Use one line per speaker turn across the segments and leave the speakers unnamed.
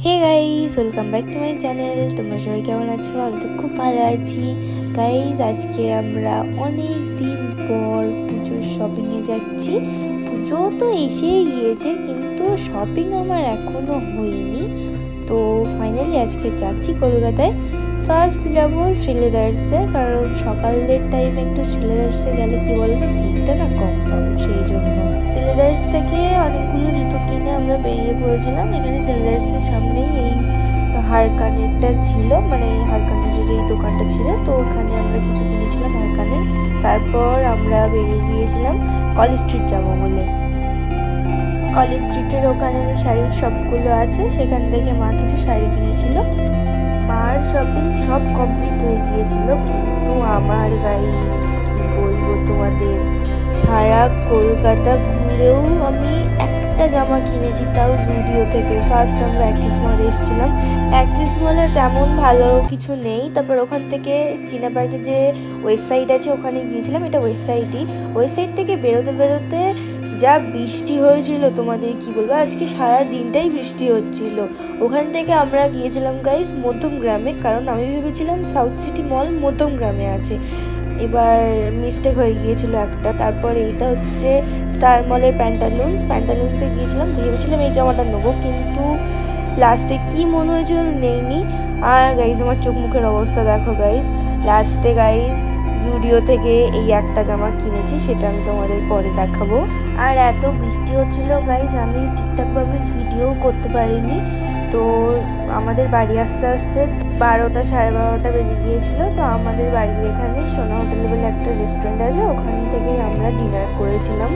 Hey guys, welcome back to my channel. তোমরা সবাই কেমন আছো? আমি তো খুব ভালো আছি গাইস। আজকে আমরা অনেক দিন পর পুজোর শপিংয়ে যাচ্ছি। পুজো তো এসেই গিয়েছে, কিন্তু শপিং আমার এখনও হয়নি। তো ফাইনালি আজকে যাচ্ছি কলকাতায়। ফার্স্ট যাব শ্রীলেদার্সে, কারণ সকালের টাইমে একটু শ্রীলেদার্সে গেলে কি বলতো, ভিড়টা না কম পাবো, সেই জন্য শ্রীলেদার্স থেকে অনেকগুলো জুতো কিনে আমরা বেরিয়ে পড়েছিলাম। এখানে শ্রীলেদার্সের সামনেই এই হার কানেরটা ছিল, মানে হার কানেরের এই দোকানটা ছিল, তো ওখানে আমরা কিছু কিনেছিলাম হার কানের। তারপর আমরা বেরিয়ে গিয়েছিলাম কলেজ স্ট্রিট যাবো বলে। কলেজ স্ট্রিটের ওখানে যে শাড়ির শপগুলো আছে, সেখান থেকে মা কিছু শাড়ি কিনেছিল। মার শপিং সব কমপ্লিট হয়ে গিয়েছিল, কিন্তু আমার গাইস কি বলবো তোমাদের, সারা কলকাতা ঘুরেও আমি একটা জামা কিনেছি, তাও জুডিও থেকে। ফার্স্ট আমরা অ্যাক্সিস মলে এসেছিলাম। অ্যাক্সিস মলে তেমন ভালো কিছু নেই। তারপর ওখান থেকে চিনা পার্কে যে ওয়েস্ট সাইড আছে, ওখানে গিয়েছিলাম। এটা ওয়েস্ট সাইডই। ওয়েস্ট সাইড থেকে বেরোতে বেরোতে যা বৃষ্টি হয়েছিল তোমাদের কি বলবো, আজকে সারা দিনটাই বৃষ্টি হচ্ছিল। ওখান থেকে আমরা গিয়েছিলাম গাইস মধ্যমগ্রামে, কারণ আমি ভেবেছিলাম সাউথ সিটি মল মধ্যমগ্রামে আছে। এবার মিস্টেক হয়ে গিয়েছিল একটা। তারপর এইটা হচ্ছে স্টার মলের প্যান্টালুন্সে গিয়েছিলাম, ভেবেছিলাম এই জামাটা নেবো, কিন্তু লাস্টে কি মনে হয়েছিল নেইনি। আর গাইজ আমার চোখ মুখের অবস্থা দেখো গাইজ। লাস্টে গাইজ জুডিও থেকে এই একটা জামা কিনেছি, সেটা আমি তোমাদের পরে দেখাবো। আর এত বৃষ্টি হচ্ছিল গাইজ, আমি ঠিকঠাকভাবে ভিডিও করতে পারিনি। তো আমাদের বাড়ি আসতে আসতে 12টা সাড়ে 12টা বেজে গিয়েছিল। তো আমাদের বাড়ির এখানে সোনা হোটেল বলে একটা রেস্টুরেন্ট আছে, ওখান থেকেই আমরা ডিনার করেছিলাম।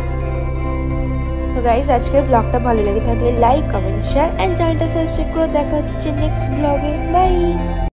তো গাইজ আজকের ব্লগটা ভালো লেগে থাকলে লাইক, কমেন্ট, শেয়ার অ্যান্ড চ্যানেলটা সাবস্ক্রাইব করে দেখা হচ্ছে নেক্সট ব্লগে। বাই।